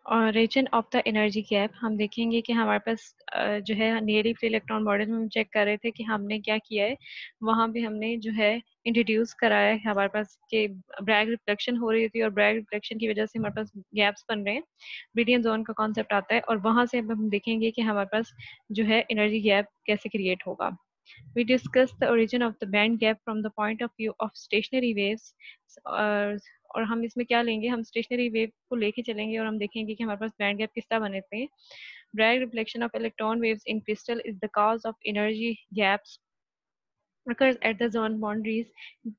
और reason of the energy gap हम देखेंगे कि हमारे पास जो है नियरली फ्री इलेक्ट्रॉन मॉडल में हम चेक कर रहे थे कि हमने क्या किया है। वहाँ पे हमने जो है इंट्रोड्यूस कराया है हमारे पास कि ब्रैग रिफ्लेक्शन हो रही थी और ब्रैग रिफ्लेक्शन की वजह से हमारे पास गैप्स बन रहे हैं। मीडियम जोन का कॉन्सेप्ट आता है और वहाँ से अब हम देखेंगे कि हमारे पास जो है एनर्जी गैप कैसे क्रिएट होगा। We discussed the origin of the band gap from the point of view of stationary waves। और हम इसमें क्या लेंगे, हम स्टेशनरी वेव को लेके चलेंगे और हम देखेंगे कि हमारे पास बैंड गैप किस तरह बने थे। Bragg reflection of electron waves in crystal is the cause of energy gaps occurs at the zone boundaries।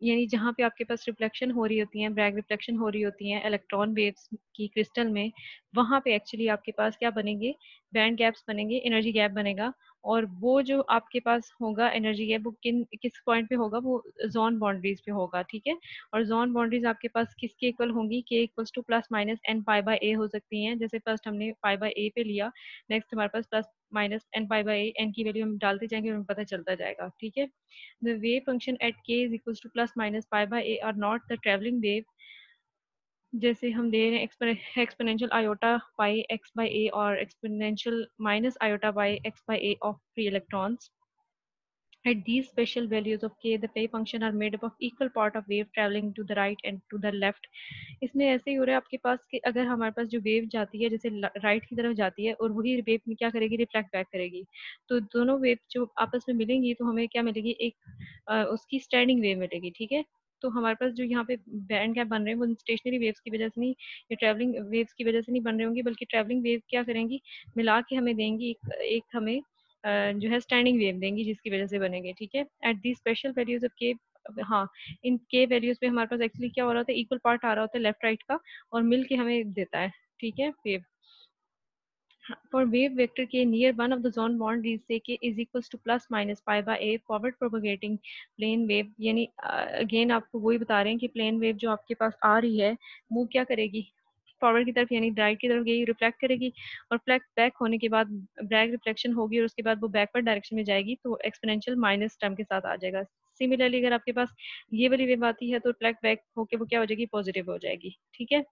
यानी जहाँ पे आपके पास रिफ्लेक्शन हो रही होती है, ब्रैग रिफ्लेक्शन हो रही होती है इलेक्ट्रॉन वेव्स की क्रिस्टल में, वहाँ पे एक्चुअली आपके पास क्या बनेंगे, बैंड गैप्स बनेंगे, एनर्जी गैप बनेगा। और वो जो आपके पास होगा एनर्जी गैप, वो किस पॉइंट पे होगा, वो जोन बाउंड्रीज पे होगा, ठीक है। और जोन बाउंड्रीज आपके पास किसके इक्वल होंगी, k equals to plus minus n pi by a हो सकती हैं। जैसे फर्स्ट हमने पाई बाई ए पे लिया, नेक्स्ट हमारे पास plus minus n pi by a, n की वैल्यू हम डालते जाएंगे और हमें पता चलता जाएगा, ठीक है। The wave function at k is equals to plus minus pi by a are not the traveling wave। जैसे हम दे रहे हैं exponential iota pi x by a और exponential minus iota by x by a of free electrons. At these special values of k, the wave function are made up of equal part of wave traveling to the right and to the left। इसमें ऐसे ही हो रहा है आपके पास कि अगर हमारे पास जो वेव जाती है जैसे राइट की तरफ जाती है और वही वेव में क्या करेगी, रिफ्लेक्ट बैक करेगी। तो दोनों वेव जो आपस में मिलेंगी तो हमें क्या मिलेगी, एक उसकी स्टैंडिंग वेव मिलेगी, ठीक है। तो हमारे पास जो यहाँ पे बैंड गैप बन रहे हैं वो स्टेशनरी वेव्स की वजह से नहीं, या ट्रैवलिंग वेव्स की वजह से नहीं बन रहे होंगे, बल्कि ट्रैवलिंग वेव क्या करेंगी, मिला के हमें देंगी एक हमें जो है स्टैंडिंग वेव देंगी जिसकी वजह से बनेंगे, ठीक है। At the special values of के, हाँ, इन के वैल्यूज पे हमारे पास एक्चुअली क्या हो रहा होता है, इक्वल पार्ट आ रहा होता है लेफ्ट राइट का और मिल के हमें देता है, ठीक है, wave. For wave vector k near one of the zone boundaries say k is equals to plus minus pi by a forward propagating plane wave। यानी अगेन आपको वही बता रहे हैं कि प्लेन वेव जो आपके पास आ रही है वो क्या करेगी, फॉरवर्ड की तरफ यानी राइट की तरफ गई, रिफ्लेक्ट करेगी और फ्लेक्ट बैक होने के बाद ब्रैग रिफ्लेक्शन होगी और उसके बाद वो बैकवर्ड डायरेक्शन में जाएगी तो एक्सपोनेंशियल माइनस टर्म के साथ आ जाएगा। सिमिलरली अगर आपके पास ये वाली वेव आती है तो फ्लेक्ट बैक होके वो क्या हो जाएगी, पॉजिटिव हो जाएगी, ठीक है।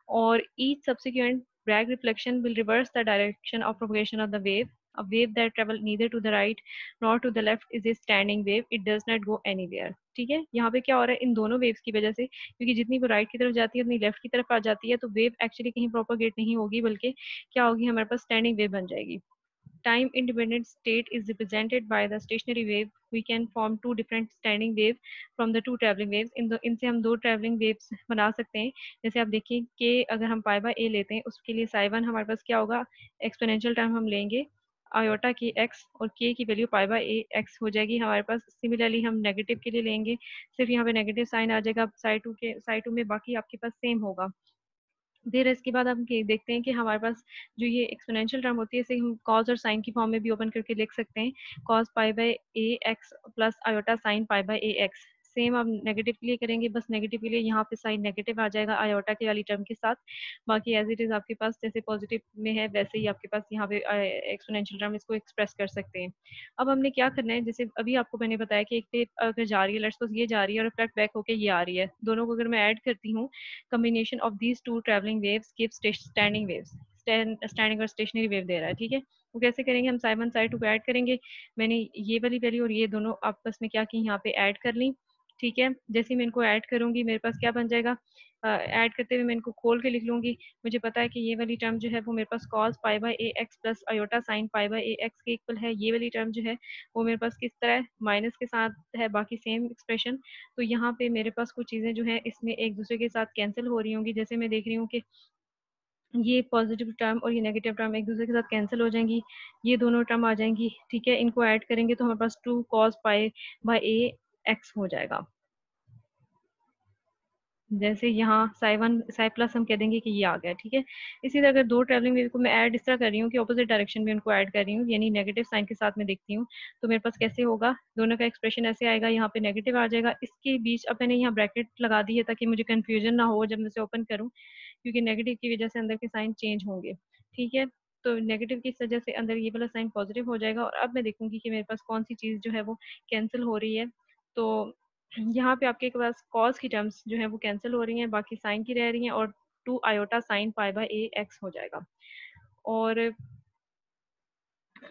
or each subsequent bragg reflection will reverse the direction of propagation of the wave। A wave that travels neither to the right nor to the left is a standing wave, it does not go anywhere। ठीक है, यहाँ पे क्या हो रहा है, इन दोनों waves की वजह से, क्योंकि जितनी वो राइट की तरफ जाती है उतनी लेफ्ट की तरफ आ जाती है, तो वेव एक्चुअली कहीं प्रोपोगेट नहीं होगी बल्कि क्या होगी, हमारे पास स्टैंडिंग वेव बन जाएगी। Time independent state is represented by the stationary wave। We can form two different standing wave from the two traveling waves। इनसे हम दो traveling waves बना सकते हैं। जैसे आप देखिए कि अगर हम पाई बाय ए लेते हैं उसके लिए साई वन हमारे पास क्या होगा, एक्सपोनेंशियल टर्म हम लेंगे आयोटा की एक्स और के की value pi by a x हो जाएगी हमारे पास। सिमिलरली हम नेगेटिव के लिए लेंगे, सिर्फ यहाँ पे नेगेटिव साइन आ जाएगा साई टू में, बाकी आपके पास सेम होगा। फिर इसके बाद हम देखते हैं कि हमारे पास जो ये एक्सपोनेंशियल टर्म होती है इसे हम कॉज और साइन की फॉर्म में भी ओपन करके लिख सकते हैं। Cause pi by a x plus iota sine pi by a x. Same अब नेगेटिव के लिए करेंगे, बस नेगेटिव के लिए यहाँ पे साइन नेगेटिव आ जाएगा आयोटा की वाली टर्म के साथ। बाकी एज इट इज आपके पास जैसे पॉजिटिव में है वैसे ही आपके पास यहाँ पे एक्सपोनेंशियल टर्म इसको एक्सप्रेस कर सकते हैं। अब हमने क्या करना है, जैसे अभी आपको मैंने बताया कि एक टेप अगर जा रही है, लेट्स सपोज ये जा रही है और रिफ्लेक्ट बैक होकर ये आ रही है, दोनों को अगर मैं ऐड करती हूँ, combination of these two traveling waves gives standing waves। Standing और स्टेशनरी वेव दे रहा है, ठीक है। वो कैसे करेंगे, हम साइड वन साइड टू को ऐड करेंगे। मैंने ये वाली वैल्यू और ये दोनों आपस में क्या की, यहाँ पे ऐड कर ली, ठीक है। जैसे ही मैं इनको ऐड करूंगी मेरे पास क्या बन जाएगा, ऐड करते हुए मैं इनको खोल के लिख लूंगी। मुझे पता है कि ये वाली टर्म जो है वो मेरे पास cos pi by a x plus iota sine pi by a x के इक्वल है। ये वाली टर्म जो है वो मेरे पास किस तरह है, माइनस के साथ है, बाकी सेम एक्सप्रेशन। तो यहाँ पे मेरे पास कुछ चीज़ें जो है इसमें एक दूसरे के साथ कैंसिल हो रही होंगी। जैसे मैं देख रही हूँ कि ये पॉजिटिव टर्म और ये नेगेटिव टर्म एक दूसरे के साथ कैंसिल हो जाएंगी, ये दोनों टर्म आ जाएंगी, ठीक है। इनको ऐड करेंगे तो हमारे पास two cos pi by a x हो जाएगा। जैसे यहाँ साई वन साई प्लस हम कह देंगे कि ये आ गया, ठीक है। इसी तरह अगर दो ट्रैवलिंग वेव को मैं ऐड इस तरह कर रही हूँ कि ऑपोजिट डायरेक्शन में उनको ऐड कर रही हूँ, यानी नेगेटिव साइन के साथ में देखती हूँ, तो मेरे पास कैसे होगा, दोनों का एक्सप्रेशन ऐसे आएगा, यहाँ पे नेगेटिव आ जाएगा, इसके बीच अब मैंने यहाँ ब्रैकेट लगा दी है ताकि मुझे कन्फ्यूजन ना हो जब मैं इसे ओपन करूँ, क्योंकि नेगेटिव की वजह से अंदर के साइन चेंज होंगे, ठीक है। तो नेगेटिव की वजह से अंदर ये वाला साइन पॉजिटिव हो जाएगा और अब मैं देखूंगी कि मेरे पास कौन सी चीज़ जो है वो कैंसिल हो रही है। तो यहाँ पे आपके पास कॉस की टर्म्स जो है वो कैंसिल हो रही हैं, बाकी साइन की रह रही हैं और 2 iota sine pi by a x हो जाएगा। और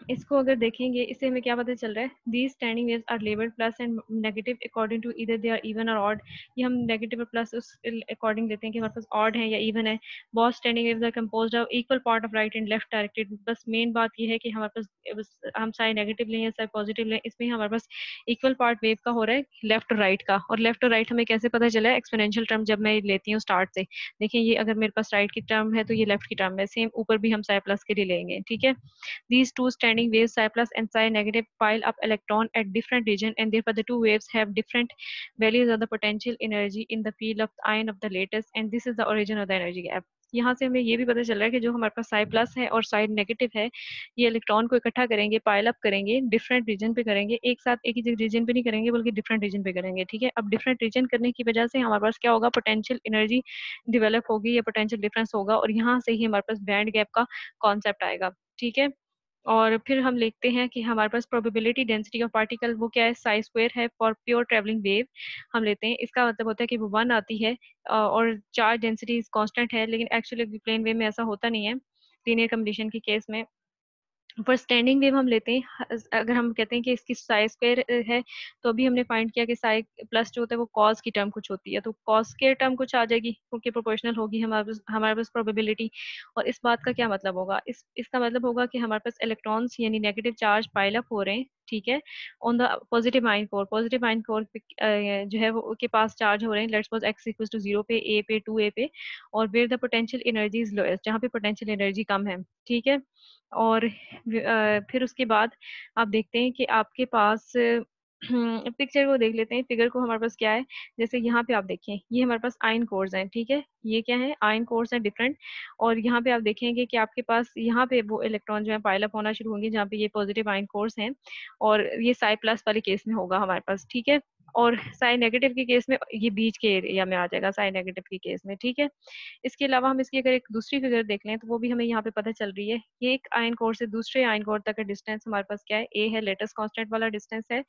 इसको अगर देखेंगे, इससे हमें क्या पता चल रहा है, these standing waves are labelled plus and negative according to either they are even और ऑड। ये हम नेगेटिव और प्लस उस अकॉर्डिंग लेते हैं कि हमारे पास ऑड है या इवन है। बहुत standing waves are composed of equal part of right and left directed. बस मेन बात ये है कि हमारे पास हम चाहे नेगेटिव लें या चाहे पॉजिटिव लें, इसमें हमारे पास इक्वल पार्ट वेव का हो रहा है लेफ्ट और राइट का। और लेफ्ट और राइट हमें कैसे पता चला है, एक्सपोनेंशियल टर्म जब मैं लेती हूँ स्टार्ट से। देखिए ये अगर मेरे पास राइट की टर्म है तो ये लेफ्ट की टर्म है, सेम ऊपर भी हम साई प्लस के लिए लेंगे, ठीक है। These two standing waves, psi plus and psi negative, pile up electron at different region, and therefore the two waves have different values of the potential energy in the field of ion of the lattice, and this is the origin of the energy gap. यहाँ से हमें ये भी पता चल रहा है कि जो हमारे पास साई प्लस है और साई नेगेटिव है, ये इलेक्ट्रॉन को इकट्ठा करेंगे, पाइल अप करेंगे, डिफरेंट रीजन पे करेंगे, एक साथ एक ही रीजन पे नहीं करेंगे बल्कि डिफरेंट रीजन पे करेंगे, ठीक है। अब डिफरेंट रीजन करने की वजह से हमारे पास क्या होगा, पोटेंशियल एनर्जी डेवलप होगी या पोटेंशियल डिफरेंस होगा, और यहाँ से ही हमारे पास बैंड गैप का कॉन्सेप्ट आएगा, ठीक है। और फिर हम लिखते हैं कि हमारे पास प्रोबेबिलिटी डेंसिटी ऑफ पार्टिकल वो क्या है, साई स्क्वायर है फॉर प्योर ट्रेवलिंग वेव हम लेते हैं। इसका मतलब होता है कि वो 1 आती है और चार्ज डेंसिटी कांस्टेंट है, लेकिन एक्चुअली प्लेन वेव में ऐसा होता नहीं है लीनियर कंडीशन के केस में। पर स्टैंडिंग वेव हम लेते हैं, अगर हम कहते हैं कि इसकी साई स्क्वायर है, तो अभी हमने फाइंड किया कि साई प्लस जो होता है वो कॉस की टर्म कुछ होती है, तो कॉस के टर्म कुछ आ जाएगी क्योंकि प्रोपोर्शनल होगी हमारे पास प्रोबेबिलिटी। और इस बात का क्या मतलब होगा, इसका मतलब होगा कि हमारे पास इलेक्ट्रॉन्स यानी नेगेटिव चार्ज पाइल अप हो रहे हैं, ठीक है, on the positive ion core जो है वो के पास चार्ज हो रहे हैं, let's suppose x equal to 0 पे, ए पे, 2 ए पे, और where the potential energy is lowest, जहाँ पे पोटेंशियल एनर्जी कम है, ठीक है। और फिर उसके बाद आप देखते हैं कि आपके पास पिक्चर को देख लेते हैं, फिगर को हमारे पास क्या है। जैसे यहाँ पे आप देखें, ये हमारे पास आयन कोर्स हैं, ठीक है, ये क्या है, आयन कोर्स हैं डिफरेंट। और यहाँ पे आप देखेंगे कि आपके पास यहाँ पे वो इलेक्ट्रॉन जो है पाइल अप होना शुरू होंगे, जहाँ पे ये पॉजिटिव आयन कोर्स हैं, और ये साई प्लस वाले केस में होगा हमारे पास, ठीक है। और साई नेगेटिव के केस में ये बीच के एरिया में आ जाएगा, साई नेगेटिव के केस में, ठीक है। इसके अलावा हम इसकी अगर एक दूसरी फिगर देख लें तो वो भी हमें यहाँ पे पता चल रही है। ये एक आयन कोर से दूसरे आयन कोर तक का डिस्टेंस हमारे पास क्या है, ए है, लेटेस्ट कांस्टेंट वाला डिस्टेंस है।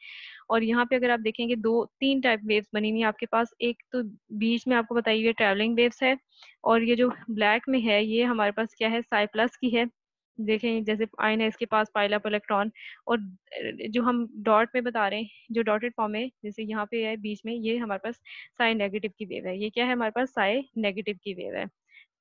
और यहाँ पे अगर आप देखेंगे 2-3 टाइप वेव्स बनी हुई है आपके पास, एक तो बीच में आपको बताइए ये ट्रैवलिंग वेव्स है, और ये जो ब्लैक में है ये हमारे पास क्या है, साई प्लस की है। देखें जैसे आयन है, इसके पास पाइल अप इलेक्ट्रॉन। और जो हम डॉट में बता रहे हैं, जो डॉटेड फॉर्म है जैसे यहाँ पे है बीच में, ये हमारे पास साई नेगेटिव की वेव है, ये क्या है हमारे पास, साई नेगेटिव की वेव है,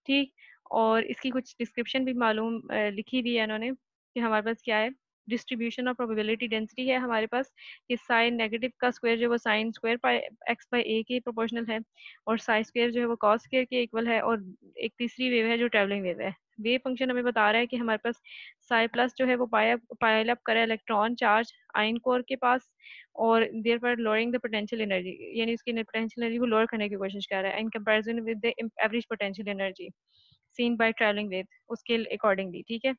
ठीक। और इसकी कुछ डिस्क्रिप्शन भी मालूम लिखी हुई है इन्होंने कि हमारे पास क्या है, डिस्ट्रीब्यूशन ऑफ प्रोबेबिलिटी डेंसिटी है हमारे पास कि साइन नेगेटिव का स्क्वायर जो वो sine square by x by a के प्रोपोर्शनल है, और साई स्क्वायर जो है वो कॉस स्क्वायर के इक्वल है। और एक तीसरी वेव है जो ट्रैवलिंग वेव है। वेव फंक्शन हमें बता रहा है कि हमारे पास साई प्लस जो है वो पायल अप करे इलेक्ट्रॉन चार्ज आयन कोर के पास, और देयर पर लोअरिंग द पोटेंशियल एनर्जी, यानी उसकी पोटेंशियल एनर्जी को लोअर करने की कोशिश कर रहा है in comparison with the average potential energy seen by travelling wave, उसके अकॉर्डिंगली, ठीक है।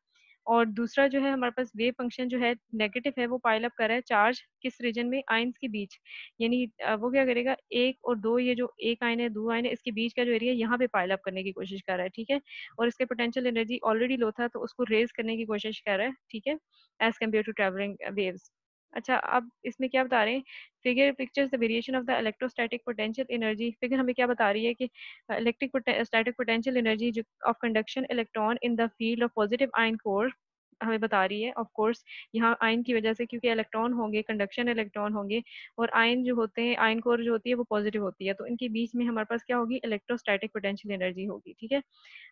और दूसरा जो है हमारे पास वेव फंक्शन जो है नेगेटिव है, वो पाइल अप कर रहा है चार्ज किस रीजन में, आयंस के बीच, यानी वो क्या करेगा, एक और दो, ये जो एक आयन है, दो आयन है, इसके बीच का जो एरिया यहाँ पे पाइल अप करने की कोशिश कर रहा है, ठीक है। और इसके पोटेंशियल एनर्जी ऑलरेडी लो था तो उसको रेज करने की कोशिश कर रहा है, ठीक है, as compare to travelling waves. अच्छा, अब इसमें क्या बता रहे हैं, figure pictures the variation of the electrostatic potential energy. Figure हमें क्या बता रही है कि static potential energy of conduction electron in the field of positive ion core हमें बता रही है। ऑफ कोर्स यहाँ आयन की वजह से, क्योंकि इलेक्ट्रॉन होंगे, कंडक्शन इलेक्ट्रॉन होंगे, और आयन जो होते हैं, आयन कोर जो होती है वो पॉजिटिव होती है, तो इनके बीच में हमारे पास क्या होगी, इलेक्ट्रोस्टैटिक पोटेंशियल एनर्जी होगी, ठीक है,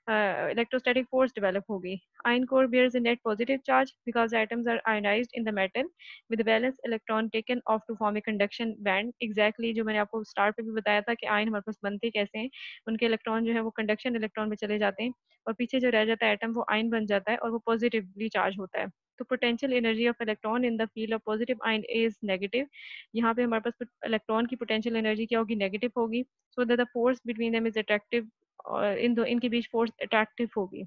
electrostatic force develop होगी। Iron core bears a net positive charge because the atoms are ionized in the metal with the valence electron taken off to form a conduction band। Exactly जो मैंने आपको start पे भी बताया था कि ion हमारे पास बनते कैसे हैं, उनके इलेक्ट्रॉन जो है वो कंडक्शन इलेक्ट्रॉन में चले जाते हैं, और पीछे जो रह जाता है एटम वो आयन बन जाता है और वो पॉजिटिवली चार्ज होता है। तो potential energy of electron in the field of positive ion is negative. यहाँ पे हमारे पास इलेक्ट्रॉन की पोटेंशियल एनर्जी क्या होगी, नेगेटिव होगी, so that the force between them is attractive, और इनके बीच फोर्स अट्रैक्टिव होगी।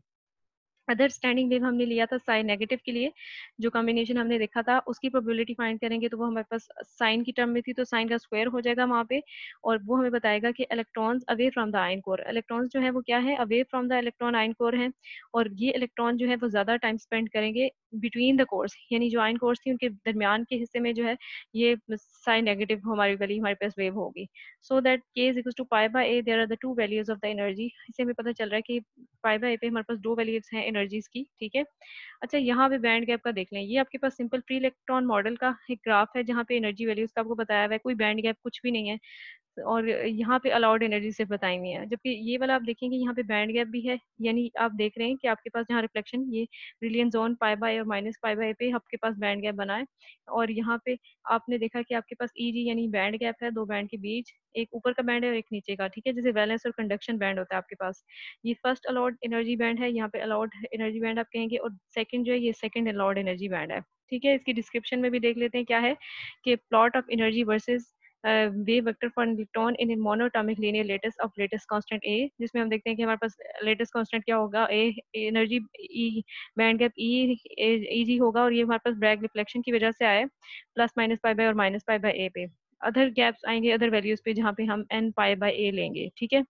अदर स्टैंडिंग वेव हमने लिया था साइन नेगेटिव के लिए, जो कॉम्बिनेशन हमने देखा था उसकी प्रोबेबिलिटी फाइंड करेंगे तो वो हमारे पास साइन की टर्म में थी, तो साइन का स्क्वायर हो जाएगा वहाँ पे, और वो हमें बताएगा कि electrons away from the iron core, electrons जो है वो क्या है, away from the electron iron core है, और ये इलेक्ट्रॉन जो है वो ज्यादा टाइम स्पेंड करेंगे बिटवीन द कोर्स, यानी जो आयन कोर्स थी उनके दरमियान के हिस्से में जो है ये साइन नेगेटिव हमारी वाली हमारे पास वेव होगी। So that k is equal to pi by a, there are the two values of the energy. इससे हमें पता चल रहा है कि पाई बाय ए पे हमारे पास दो वैल्यूज हैं एनर्जीज की, ठीक है। अच्छा, यहाँ पे बैंड गैप का देख लें, ये आपके पास सिंपल फ्री इलेक्ट्रॉन मॉडल का एक ग्राफ है जहाँ पे एनर्जी वैल्यूज का आपको बताया हुआ है, कोई बैंड गैप कुछ भी नहीं है। और यहाँ पे अलाउड एनर्जी सिर्फ बताई हुई है, जबकि ये वाला आप देखेंगे यहाँ पे बैंड गैप भी है, यानी आप देख रहे हैं कि आपके पास जहाँ रिफ्लेक्शन ये ब्रिलियंट जोन पाई बाय और माइनस पाई बाय पे आपके पास बैंड गैप बना है। और यहाँ पे आपने देखा कि आपके पास ईजी यानी बैंड गैप है दो बैंड के बीच, एक ऊपर का बैंड है और एक नीचे का, ठीक है, जैसे वैलेंस और कंडक्शन बैंड होता है आपके पास। ये फर्स्ट अलाउड एनर्जी बैंड है, यहाँ पे अलाउड एनर्जी बैंड आप कहेंगे, और सेकंड जो है ये सेकंड अलाउड एनर्जी बैंड है, ठीक है। इसकी डिस्क्रिप्शन में भी देख लेते हैं क्या है कि plot of energy versus wave vector for electron in monatomic linear lattice of latest constant a, जिसमें हम देखते हैं कि हमारे पास लेटेस्ट कांस्टेंट क्या होगा, ए एनर्जी ई बैंड गैप ई ई जी होगा, और ये हमारे पास ब्रैग रिफ्लेक्शन की वजह से आया प्लस माइनस पाई बाय और माइनस पाई बाय ए पे। अदर गैप्स आएंगे अदर वैल्यूज पे जहाँ पे हम एन पाई बाय ए लेंगे, ठीक है।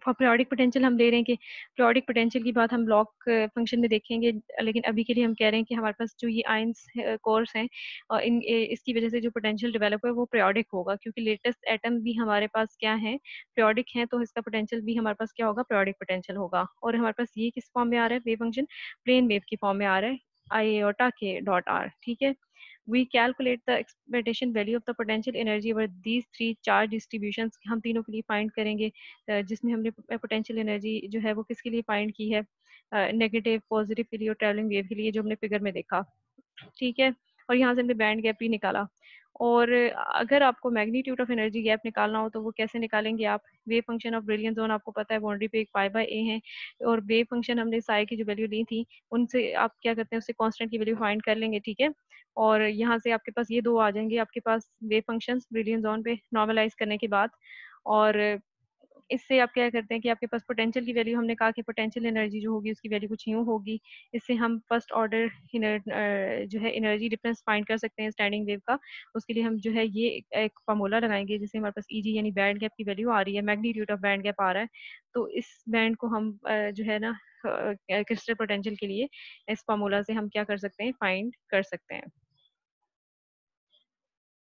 फॉर पीरियोडिक पोटेंशियल हम दे रहे हैं कि पीरियोडिक पोटेंशियल की बात हम लॉग फंक्शन में देखेंगे, लेकिन अभी के लिए हम कह रहे हैं कि हमारे पास जो ये आयंस कोर्स हैं और इसकी वजह से जो पोटेंशियल डेवलप है वो पीरियोडिक होगा, क्योंकि लेटेस्ट एटम भी हमारे पास क्या है, पीरियोडिक है, तो इसका पोटेंशियल भी हमारे पास क्या होगा, पीरियोडिक पोटेंशियल होगा। और हमारे पास ये किस फॉर्म में आ रहा है, वेव फंक्शन प्लेन वेव की फॉर्म में आ रहा है, आई एटा के डॉट आर, ठीक है। We calculate the expectation value of the potential energy over these three charge distributions, हम तीनों के लिए फाइंड करेंगे, जिसमें हमने पोटेंशियल एनर्जी जो है वो किसके लिए फाइंड की है, नेगेटिव पॉजिटिव के लिए और ट्रैवलिंग वेव के लिए, जो हमने फिगर में देखा, ठीक है। और यहाँ से हमने बैंड गैप भी निकाला। और अगर आपको मैग्नीट्यूड ऑफ एनर्जी गैप निकालना हो तो वो कैसे निकालेंगे आप, wave function of brilliant zone आपको पता है बाउंड्री पे एक पाई बाय ए है, और वेव फंक्शन हमने साई की जो वैल्यू ली थी उनसे आप क्या करते हैं, उससे कांस्टेंट की वैल्यू फाइंड कर लेंगे, ठीक है। और यहाँ से आपके पास ये दो आ जाएंगे आपके पास वेव फंक्शंस ब्रिलियंट जोन पे नॉर्मलाइज करने के बाद। और इससे आप क्या करते हैं कि आपके पास पोटेंशियल की वैल्यू, हमने कहा कि पोटेंशियल एनर्जी जो होगी उसकी वैल्यू कुछ यूँ होगी। इससे हम फर्स्ट ऑर्डर जो है एनर्जी डिफरेंस फाइंड कर सकते हैं स्टैंडिंग वेव का। उसके लिए हम जो है ये एक फार्मूला लगाएंगे, जिससे हमारे पास ईजी यानी बैंड गैप की वैल्यू आ रही है, मैग्नीट्यूड ऑफ बैंड गैप आ रहा है। तो इस बैंड को हम जो है ना क्रिस्टल पोटेंशियल के लिए इस फार्मूला से हम क्या कर सकते हैं, फाइंड कर सकते हैं।